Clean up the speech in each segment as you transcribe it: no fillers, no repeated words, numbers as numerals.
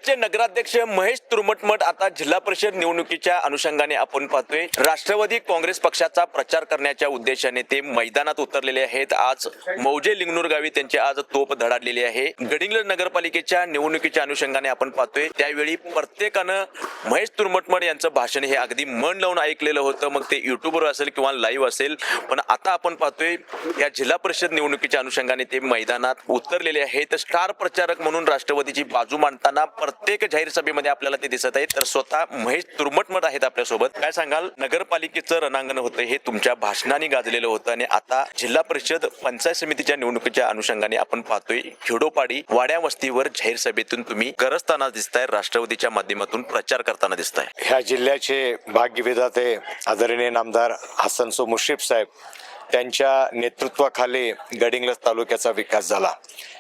मिरजचे नगराध्यक्ष महेश तुर्मटमट आता जिल्हा परिषद निवडणुकीच्या अनुषंगाने आपण पाहतोय राष्ट्रवादी काँग्रेस पक्षाचा प्रचार करण्याच्या उद्देशाने ते मैदानात उतरलेले आहेत। आज मौजे लिंगनूर गावी त्यांची आज तोप धडाडलेली आहे। गडिंग्लज नगरपालिकेच्या निवडणुकीच्या अनुषंगाने आपण पाहतोय त्यावेळी प्रत्येकानं महेश तुर्मटमट यांचं भाषण हे अगदी मन लावून ऐकलेलं होतं, मग ते युट्यूबवर असेल किंवा लाईव्ह असेल। पण आता आपण पाहतोय या जिल्हा परिषद निवडणुकीच्या अनुषंगाने ते मैदानात उतरलेले आहेत। स्टार प्रचारक म्हणून राष्ट्रवादीची बाजू मांडताना प्रत्येक जाहीर सभेमध्ये आपल्याला ते दिसत आहेत। तर स्वतः महेश तुर्मटमट आहेत आपल्या सोबत। काय सांगाल, नगरपालिकेचं रणांगण होतं हे तुमच्या भाषणाने गाजलेलं होतं आणि आता जिल्हा परिषद पंचायत समितीच्या निवडणुकीच्या अनुषंगाने आपण पाहतोय खेडोपाडी वाड्या वस्तीवर जाहीर सभेतून तुम्ही गरजताना दिसताय, राष्ट्रवादीच्या माध्यमातून प्रचार करताना दिसताय। ह्या जिल्ह्याचे भाग्यविधाते आदरणीय नामदार हसन मुश्रीफ साहेब त्यांच्या नेतृत्वाखाली गडिंग्लज तालुक्याचा विकास झाला।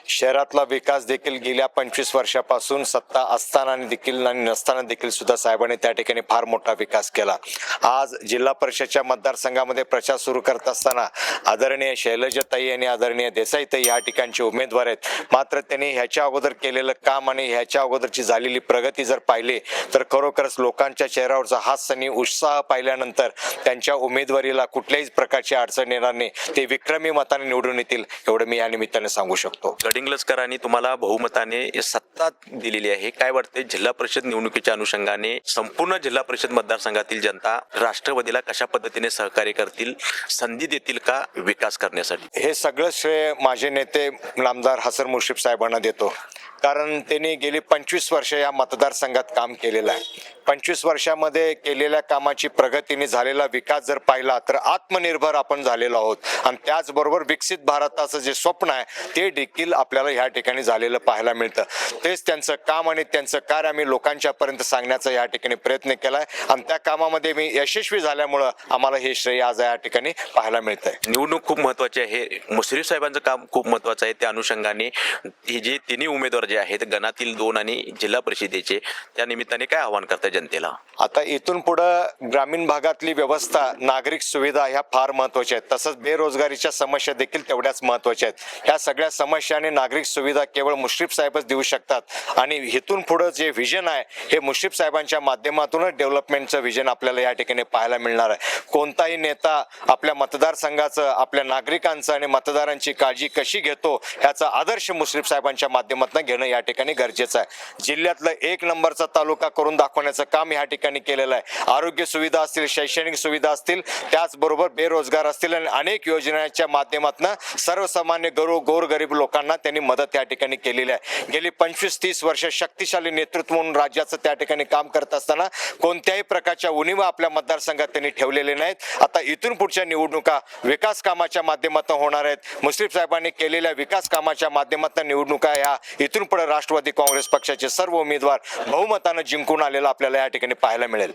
शहरातला विकास देखील गेल्या 25 वर्षापासून सत्ता असताना देखील आणि नसताना देखील सुद्धा साहेबांनी त्या ठिकाणी फार मोठा विकास केला। आज जिल्हा परिषदच्या मतदारसंघामध्ये प्रचार सुरू करत असताना आदरणीय शैलजाताई आणि आदरणीय देसाईताई या ठिकाणचे उमेदवार आहेत। मात्र त्यांनी ह्याच्या अगोदर केलेलं काम आणि ह्याच्या अगोदरची झालेली प्रगती जर पाहिली तर खरोखरच लोकांच्या चेहऱ्यावरचा हास्य आणि उत्साह पाहिल्यानंतर त्यांच्या उमेदवारीला कुठल्याही प्रकारची अडचण येणार नाही, ते विक्रमी मताने निवडून येतील एवढं मी या निमित्ताने सांगू शकतो। गडिंग्लजकरांनी तुम्हाला बहुमताने सत्ता दिलेली आहे। काय वाटते जिल्हा परिषद निवडणुकीच्या अनुषंगाने संपूर्ण जिल्हा परिषद मतदारसंघातील जनता राष्ट्रवादीला कशा पद्धतीने सहकार्य करतील, संधी देतील का विकास करण्यासाठी? हे सगळं श्रेय माझे नेते नामदार हसन मुश्रीफ साहेबांना देतो, कारण त्यांनी गेली 25 वर्ष या मतदारसंघात काम केलेलं आहे। 25 वर्षामध्ये केलेल्या कामाची प्रगतीने झालेला विकास जर पाहिला तर आत्मनिर्भर आपण झालेलो आहोत आणि त्याचबरोबर विकसित भारताचं जे स्वप्न आहे ते देखील आपल्याला ह्या ठिकाणी झालेलं पाहायला मिळतं। तेच त्यांचं काम आणि त्यांचं कार्य आम्ही लोकांच्या पर्यंत सांगण्याचा या ठिकाणी प्रयत्न केलाय आणि त्या कामामध्ये मी यशस्वी झाल्यामुळं आम्हाला हे श्रेय आज या ठिकाणी पाहायला मिळतंय। निवडणूक खूप महत्वाची आहे, मुश्रीफ साहेबांचं काम खूप महत्वाचं आहे। त्या अनुषंगाने हे जे तिन्ही उमेदवार जे आहेत गणातील 2 आणि जिल्हा परिषदेचे, त्या निमित्ताने काय आवाहन करताय जनतेला? आता इथून पुढे ग्रामीण भागातली व्यवस्था, नागरिक सुविधा ह्या फार महत्वाच्या आहेत, तसंच बेरोजगारीच्या समस्या देखील तेवढ्याच महत्वाच्या आहेत। ह्या सगळ्या समस्या आणि नागरिक सुविधा केवळ मुश्रीफ साहेबच देऊ शकतात आणि इथून पुढे जे व्हिजन आहे हे मुश्रीफ साहेबांच्या माध्यमातूनच डेव्हलपमेंटचं व्हिजन आपल्याला या ठिकाणी पाहायला मिळणार आहे। कोणताही नेता आपल्या मतदारसंघाचं, आपल्या नागरिकांचं आणि मतदारांची काळजी कशी घेतो ह्याचा आदर्श मुश्रीफ साहेबांच्या माध्यमातून घेणं या ठिकाणी गरजेचं आहे। जिल्ह्यातलं 1 नंबरचा तालुका करून दाखवण्याचं काम या ठिकाणी केलेलं आहे। आरोग्य सुविधा असतील, शैक्षणिक सुविधा असतील, त्याचबरोबर बेरोजगार असतील आणि अनेक योजनांच्या माध्यमातून सर्वसामान्य गोरगरीब लोकांना त्यांनी मदत या ठिकाणी केलेली आहे। गेली 25-30 वर्ष शक्तिशाली नेतृत्व म्हणून राज्याचं त्या ठिकाणी काम करत असताना कोणत्याही प्रकारच्या उणीवा आपल्या मतदारसंघात त्यांनी ठेवलेले नाहीत। आता इथून पुढच्या निवडणुका विकास कामाच्या माध्यमातून होणार आहेत। मुश्रीफ साहेबांनी केलेल्या विकास कामाच्या माध्यमातून निवडणुका या इथून पुढे राष्ट्रवादी काँग्रेस पक्षाचे सर्व उमेदवार बहुमतानं जिंकून आलेला आपल्याला या ठिकाणी पाहायला मिळेल।